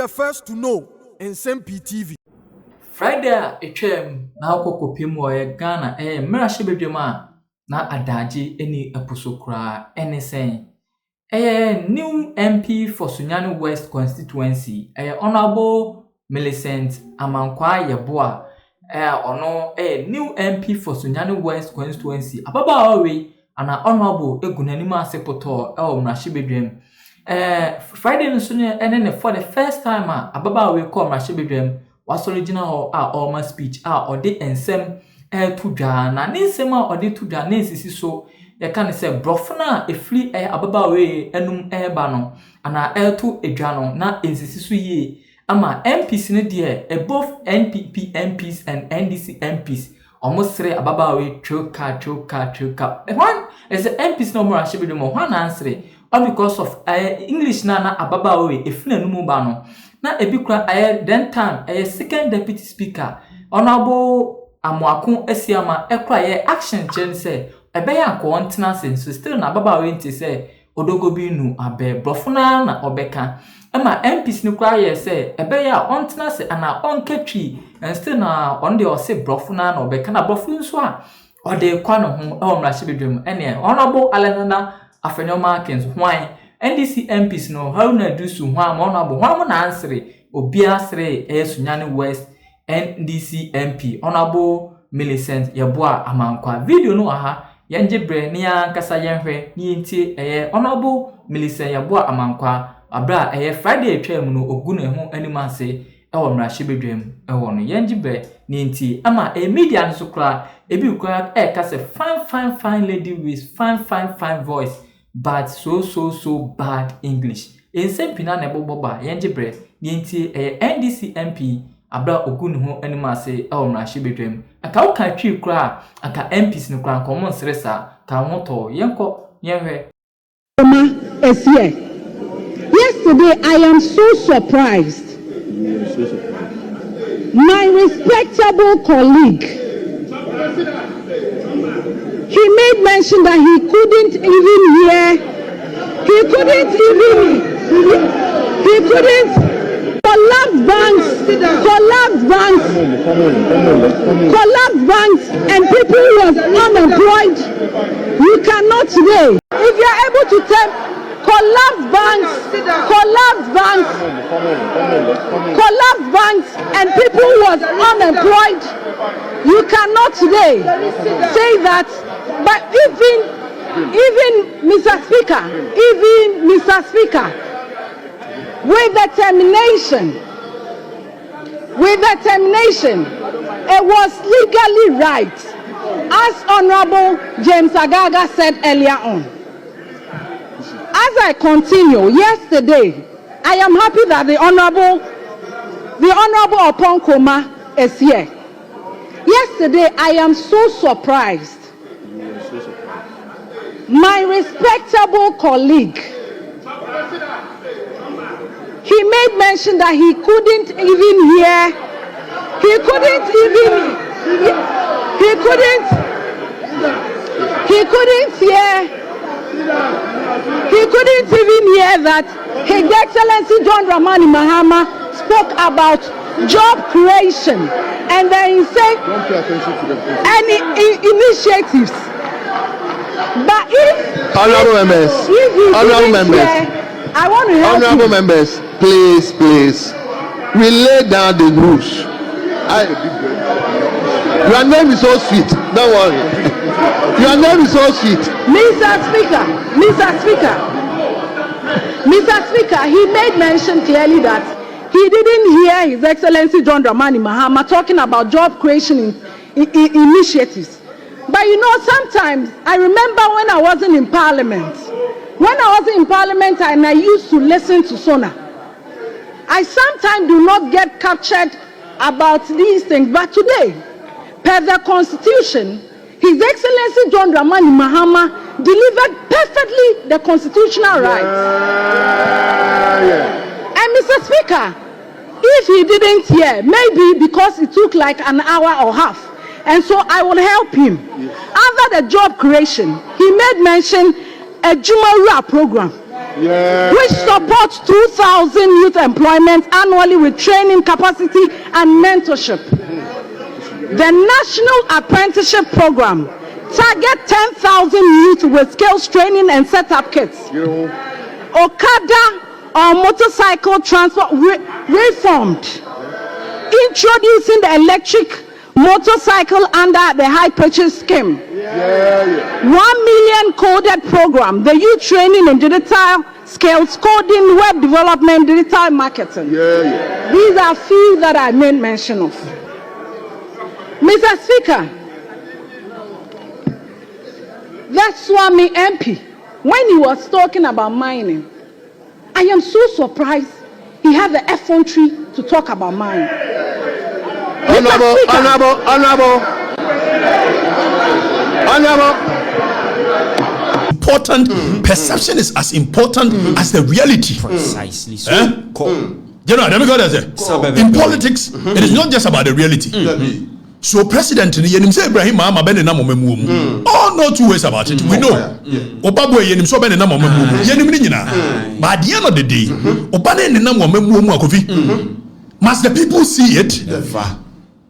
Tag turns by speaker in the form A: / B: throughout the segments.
A: the first to know Nsem-Pii TV.
B: Friday na akoko pemu Ghana mmerahye bedwema na adaje eni eposokra NSN new MP for Sunyani West constituency Honorable Millicent Amankwa Yeboah ono new MP for Sunyani West constituency ababaawe ana Honorable Egunanima Sepoto mmerahye bedwem Friday nso ne for the first time ababaawe ko mmerahye bedwem was original my speech ode ensem to dwa na nsem ode to dwa na sisi so ye kan say Brofo na efri ababaawe enum ba no ana to edwa no na ensisi so ye ama MPs ne de both NPP MPs and NDC MPs almost three ababaawe choka one is the MPs no more ashibi mo one answer all because of English na ababaawe efri enum ba no na ebikura then time second deputy speaker Honorable Amoakun Esiama ekura action change say ebeya akọ ntena so still na ababaawe nti say odogo bi nu abe Brofo na obeka ama MPs ni kura ye say ebeya ontena say ana onketwi and still na on the say Brofo na obeka na Brofo nso a ode kwa no ho mrahye bedwem ene Honorable Alenana Afenyo Markins why NDC MPs no how na do so ho Honorable ho na answer obia sere Sunyani West NDC MP Honorable Millicent Yeboah Amankwa video no aha yenjebre ne yankasa yenhwe ne ntie Honorable Millicent Yeboah Amankwa abra Friday atwam no oguna ho animase mrahye bedwem no yenjebre ne ntie ama media no so kra ebi kra kase fine lady with fine voice but so bad English Nsem-Pii na boba yenjebre ne ntie NDC MP abra ogunu ho animase mrahye bedwem aka uka twi kra aka MPs no kra common sresa ka hoto yenko yenhwe
C: Yesterday I am so surprised. My respectable colleague, he made mention that he couldn't collapse banks and people who was unemployed. You cannot today. If you are able to tell collapse banks and people who was unemployed, you cannot today say that. But even Mr. Speaker, with determination, it was legally right, as Honorable James Agaga said earlier on. As I continue, yesterday, I am happy that the Honorable Oponkoma is here. Yesterday, I am so surprised. My respectable colleague, he made mention that he couldn't hear that His Excellency John Dramani Mahama spoke about job creation, and then he said any initiatives. But if honorable members, I want to help
D: honorable members, please, we lay down the rules. Your name is so sweet. Don't worry. Your name is so sweet.
C: Mr. Speaker, he made mention clearly that he didn't hear His Excellency John Dramani Mahama talking about job creation initiatives. But you know, sometimes I remember when I wasn't in Parliament. And I used to listen to Sona. I sometimes do not get captured about these things. But today, per the Constitution, His Excellency John Dramani Mahama delivered perfectly the constitutional rights. And Mr. Speaker, if he didn't hear, maybe because it took like an hour or half, and so I will help him. Under the job creation, he made mention a Jumarua program. which supports 2,000 youth employment annually with training, capacity, and mentorship. The National Apprenticeship Program target 10,000 youth with skills training and setup kits. Okada or motorcycle transport reformed, introducing the electric motorcycle under the high purchase scheme. 1 million coded program, the youth training in digital skills, coding, web development, digital marketing. These are few that I made mention of. Mr. Speaker, that's Swami MP, when he was talking about mining, I am so surprised he had the effrontery to talk about mining.
D: Honorable.
E: Important perception is as important as the reality.
F: Precisely so.
E: You know, let me go there. In politics, it is not just about the reality. So President Yenim say Ibrahim Mahama ben na momemu. Oh, no two ways about it. We know. Obabo Yenim so ben na momemu. Yenim ni nyina. But at the end of the day, Obane na momemu akofi. Must the people see it?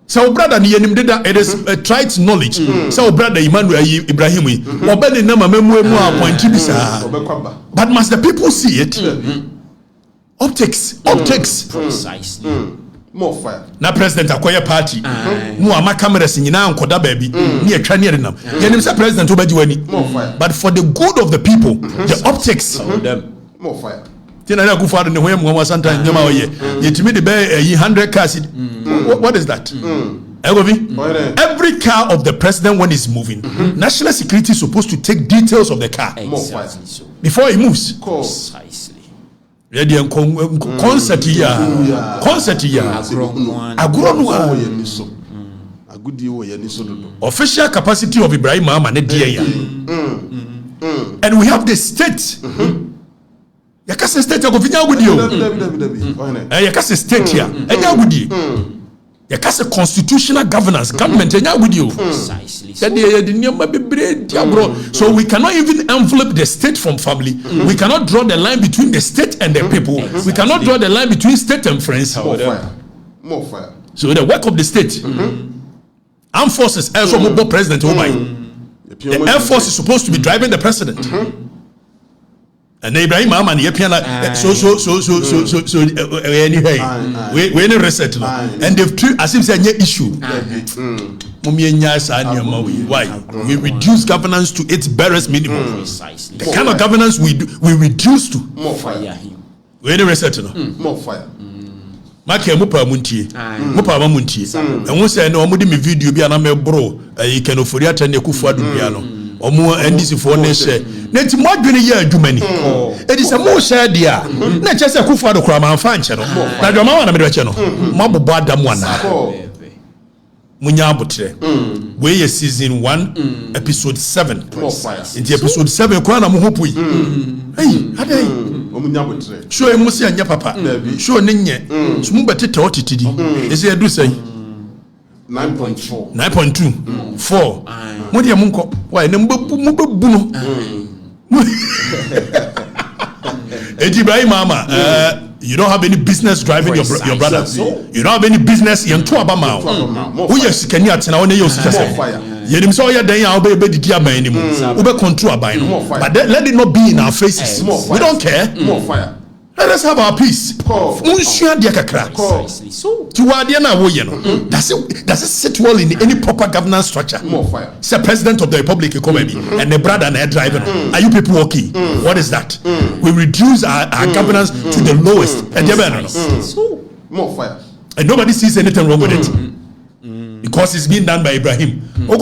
E: So brother Yenim did that. It is trite knowledge. So brother Emmanuel Ibrahim Obane na momemu appoint bisa. But must the people see it? Optics.
F: Precisely.
D: More fire.
E: Na president akoya party mu ama cameras nyina ankoda baabi ne atwa ne renam yenim say president obaji wani, but for the good of the people, the optics
D: more fire.
E: tina na kufa ne hoyam ngwa santa nyama oye yetimi de be 100 cars. What is that? Every car of the president when he's moving, national security is supposed to take details of the car before he moves.
F: Precisely.
E: Ready and concert here. Official capacity of Ibrahim Mahama and we have the state. Yakase state ya kufinya gudio. Yakase state here. Enya gudi. Yakase constitutional governance government enya gudio.
F: Precisely.
E: So we cannot even envelop the state from family. We cannot draw the line between the state and the people. We cannot draw the line between state and friends.
D: More fire.
E: So the work of the state, armed forces, also mobile president. The Air Force is supposed to be driving the president. And Ibrahim Mahama anyway, we any reset and they've treated as if it's an issue. Why? We reduce governance to its barest minimum.
F: Precisely.
E: The kind of governance we reduce to.
D: More fire.
E: We any reset
D: more fire.
E: Maki mupa muntie and we say no omudi me video bi aname bro you can ofori atane kufuadu bia no omo NDC for ne share na ti modwene ye adwumani e di se mo share dia na che se kufuadu kura man fa nche no na dwama wana me de che no mo bobo adam wana munya abotre we ye season 1 episode 7 in episode 7 kwa na mo hopui adai show emusi anya papa show nenye sumu betete otitidi ese edu say 9.2 4 mo dia munko why ne mbebu no Ibrahim Mahama you don't have any business driving your brother. You don't have any business in two abama. Who yes can you atena one yes just yenim so ya dan ya obe didi aban ni mu obe control aban no but let it not be in our faces. We don't care.
D: More fire.
E: Let us have our peace. Unshia dia kakra. Ti wade na wo ye no. Does it sit well in any proper governance structure?
D: More fire.
E: Say president of the republic economy and the brother and the driver. Are you people okay? What is that? We reduce our governance to the lowest. And
D: more fire.
E: And nobody sees anything wrong with it. Because it's been done by Ibrahim. So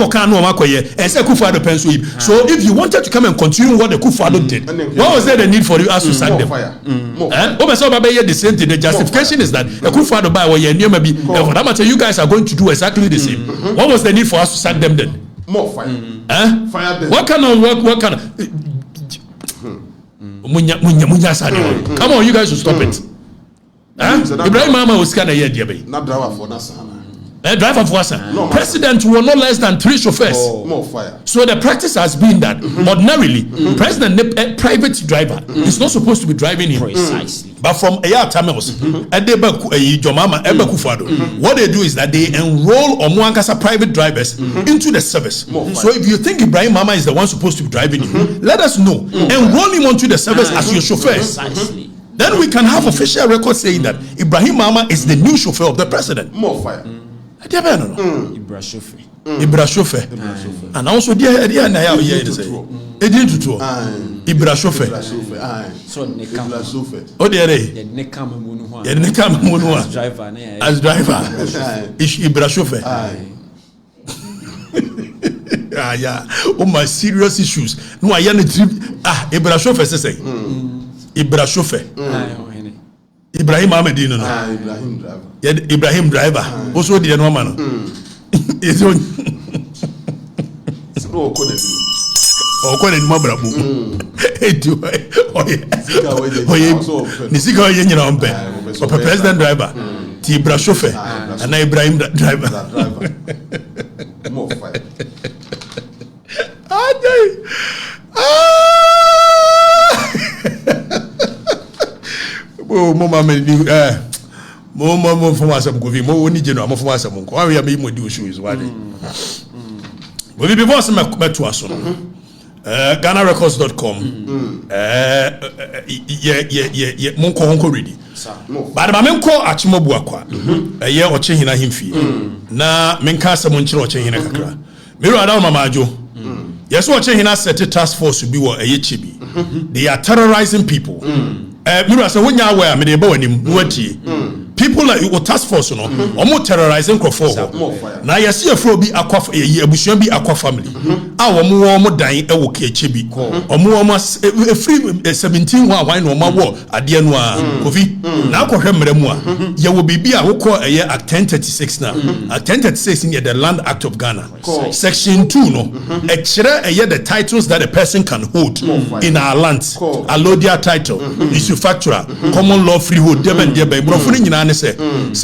E: if you wanted to come and continue what the Kufuado did, what was there the need for you as to sack them? The same thing. The justification is that the Kufuado by maybe for that matter you guys are going to do exactly the same. What was the need for us to sack them then?
D: More fire. Fire them.
E: What kind of work? What kind of come on, you guys should stop it. Ibrahim Mahama was kind of here, dear.
D: Not driver for Nasana.
E: Driver for us. President will no less than 3 chauffeurs.
D: More fire.
E: So the practice has been that ordinarily, president a private driver is not supposed to be driving him.
F: Precisely.
E: But from Air Tamils, what they do is that they enroll Omuankasa private drivers into the service. So if you think Ibrahim Mama is the one supposed to be driving you, let us know. Enroll him onto the service as your chauffeur.
F: Precisely.
E: Then we can have official record saying that Ibrahim Mama is the new chauffeur of the president.
D: More fire.
F: Ibra chauffeur.
E: Ibra chauffeur. And also Ibra chauffeur.
F: So Ibra
E: chauffeur. Oh dear. As driver. Ibra chauffeur. Yeah. Oh my serious issues. No, I am Ibra chauffeur say. Ibra chauffeur. Ibrahim Ahmedino.
D: Ibrahim driver.
E: Ibrahim driver. Also the no man. Is on.
D: Oh,
E: kone ni mabrabu. Edu. Oye. Nisika oye nyina ompe. Ope president driver. Ti Ibra chauffeur. And Ibrahim driver.
D: More fire.
E: Oh, mama me ni mama from asam go vi mo woni je no am from asam ko awe ya me mo di o show is why we be before some to aso GhanaRecords.com yeah mon ko ready but ma men ko achimobu akwa ye o chehina himfie na men ka asam nchire o chehina kakra me ro ada mama ajo yes o chehina set task force bi wo eye chibi they are terrorizing people. Mira say wonya aware me dey ba wanim nuatie people like you task force no omo terrorizing crofo na yesi afro bi akwa abusuan bi akwa family a omo dan e wo keche bi omo free 17 1 no ma wo ade no a kofi na akohwe mremu a ye wo bibi a wokọ eye act 1036 na act 1036 in the Land Act of Ghana section 2 no e kire eye the titles that a person can hold in our land allodia title factual common law freehold deben Brofo ni nyina ne se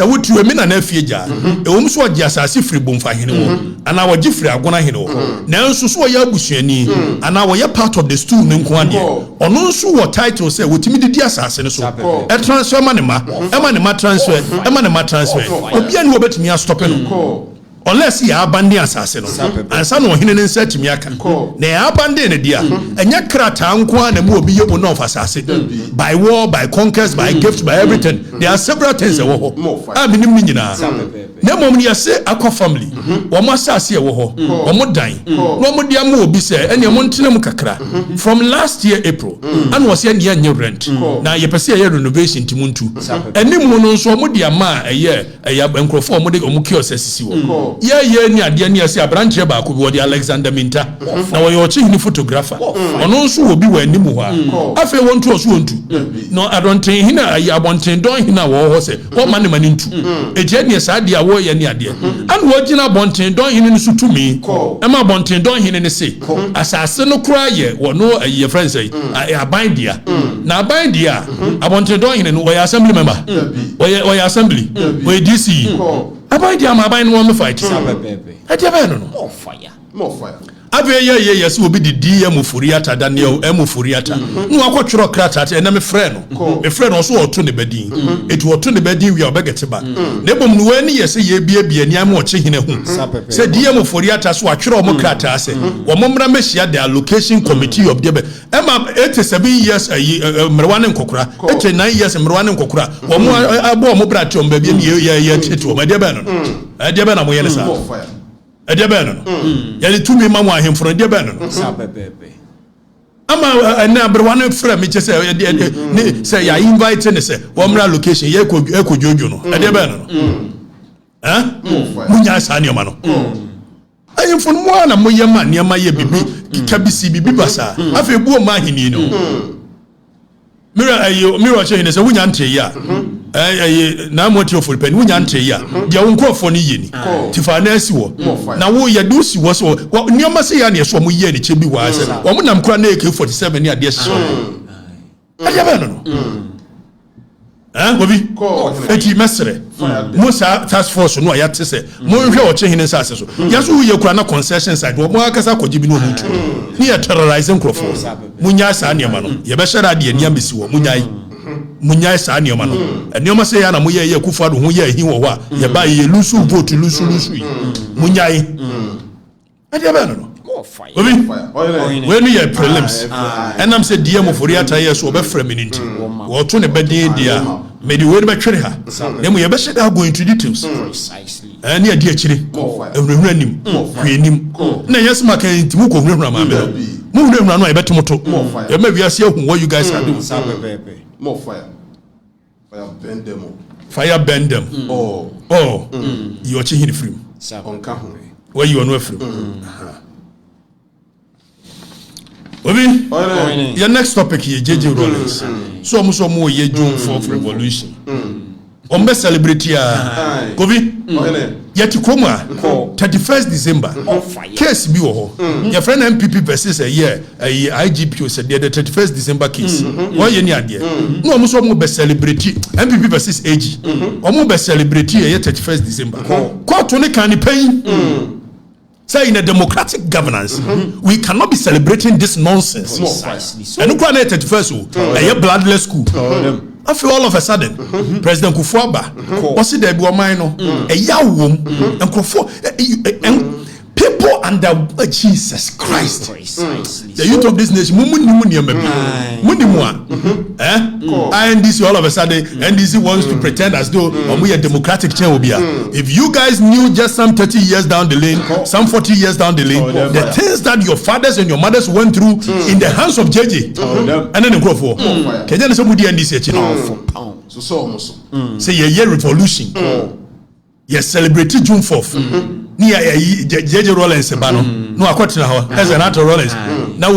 E: wotu emi na afieja e wom so ogia asase free bomfa hene wo ana wo gifre agona hene wo na nso so ya abusuani ana wo ya part of the stool ne nko ade ono nso wo title say wotimi didi asase ne so e transfer ma ne ma transfer obi ani wo betimi a stop no unless you abandon asase no ansa no hene ne nsa timi aka na ya abandon ne dia enya krata nko na mu obi ye bo no asase by war, by conquest, by gift, by everything. There are several things that wo minim ni nyina na mom ni ase akwa family wo mo asase wo ho wo mo dan no mo dia mo obi se ene mo ntenam kakra from last year April and was here near rent na ye pese ye renovation timuntu enim no nso mo dia ma eye enkrofo mo de mo kiosk sisi wo ye ni ade ni ase abranche ba ko bi wo de Alexander Minta na wo ye o chihini photographer ono nso obi wa anim ho a afa wontu oso wontu no adonten hina ayi abonten don hina wo ho se wo mane mane ntu eje ne sa de awo ye ni ade an wo gina bonten don hina nso tumi e ma bonten don hina ne se asase no kura ye wo no ayi friends ayi aban dia na aban dia abonten don hina no wo assembly member wo assembly wo DC aban dia ma aban no mo fight e dia ba no
D: more fire
E: Ave ye so obi didi emufuriata Daniel emufuriata no akotworo krata na me frɛ no so oto ne badin etu oto ne badin wi obegete ba na bom no wani ye se ye bia ni am oche hene hu se di emufuriata so atworo mo krata ase wo momra mehia the allocation committee of debe ema 87 years mrwane nkokora 89 years mrwane nkokora wo mo abo mo brate om ba bia ye tetu o ma debe no na mo ye ne sa Ediabeno. Yali tumi mamu ahemfro ediabeno. Ama na brwane frɛ me kyese ne say ya invite ne say womra location ye ko jojo no ediabeno no munya sane ma no ahemfro mo na moye ma ne ma ye bibi kabisi bibi basa afi buo ma hini no mira che ne say wunya nte ya na moti oful pen wunya nte ya dia wonkofo ne yeni tifa na asi wo na wo ya do si wo so nioma se ya ne so mo ye ne che bi wa se wo mo nam kura na AK47 ne ade hye ade ba no Gobi eti mesre Musa task force no ya tese mo hwe o che hene sase so yaso ye kura na concession side mo akasa kogibi no mutu ni ya terrorizing crofo munya sa niema no ye be shara de ania mesi wo munya sa niema no enioma se ya na mo ye kufu ado ho ye hin wo wa ye ba ye lusu vote lusu munya ade ba no when you prelims and I'm said dear Moforiata yes or be feminine or to the bed dear maybe word by Treha then we have better go into details precisely and yeah dear chili him na yes maka ntimu ko hunu ma me mu hunu no e beto moto e ma wiase hu what you guys are doing
D: more fire bend them
E: you are changing the frame where you are no frame your next topic here, JJ Rollins. So more ye June 4th revolution. Ombe celebrate ya Govi. Yet to come 31st December. Case be your friend MPP versus a year IGP said the 31st December case. Why any idea? No, almost more be celebrate MPP versus AG. Almost be celebrate year 31st December. Court only can pay. Say in a democratic governance, we cannot be celebrating this nonsense. And look at it first, a bloodless school. After all of a sudden, President Kufuaba was it there? A young woman and people under Jesus Christ. The youth of this nation, NDC all of a sudden, NDC wants to pretend as though we are democratic. If you guys knew just some 30 years down the lane, some 40 years down the lane, the things that your fathers and your mothers went through in the hands of JJ, and then the Brofo, can you somebody NDC? Say a revolution. Yes, celebrating June 4th. Near JJ Rollins, no, I quite know as an actor Rollins. Now,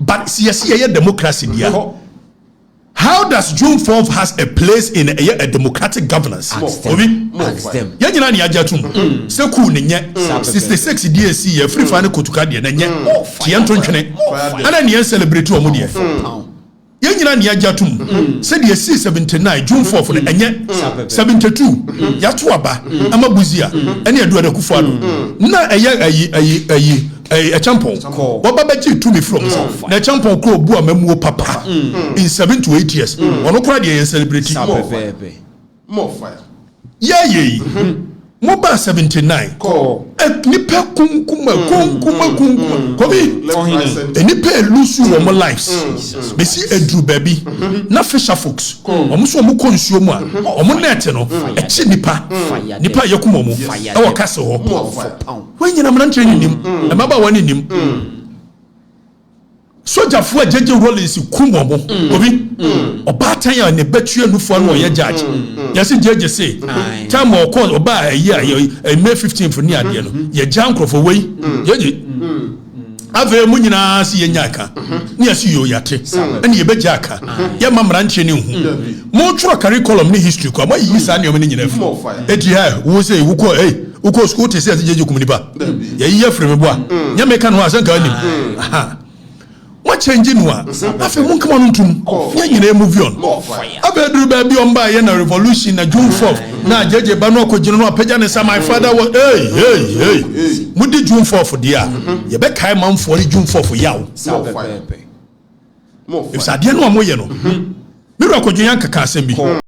E: but see, democracy. How does June 4th has a place in a democratic governance? Ask them. Yajina ni ajatum. Seku nenye 66 DSC free fund kotukadi nenye. Kianto nchene. Ana ni celebrate omo die. Yajina ni ajatum. Said the C79 June 4th enye 72. Yatu aba amabuzia. Eni adu ada kufu ado. Na ayi a champon. What babaji to me from the champon crow bua memuo papa in 7 to 8 years. Ono kwa die celebrity
D: more fire.
E: Yeah. Moba 79. Nipa kunkuma. Kobi. Nipa lusu womo lives. Besi edru baby. Na fisher folks. Omuso omu consume a. Omu net no. Echi nipa. Nipa yakuma mu. Ewo kase ho. When you na mranche nim. E maba wani nim. Soja fo JJ Rollins kumomo obi obatan ya ne betue nufo no ye judge yesi JJ say time o call oba May 15th ni ade no ye jankro for we JJ ave mu nyina si ye nyaka ni asi yo yate ene ye beja aka ye mamra nche ne hu mo tro curriculum ni history ko ma yi sa ne o ne nyina fu eti ha wo say wo ko uko school te say JJ kumunipa ye yi frame boa nya meka no asanka anim what changing wa afi mun come on tum nyina move on abedru ba bi on ba ye na revolution na June 4th na JJ ba no akogino no apagya ne sa my father was hey mudi June 4th dia ye be kai man for June 4th yawo if sa dia no amoye no miro akogino yan kaka asem bi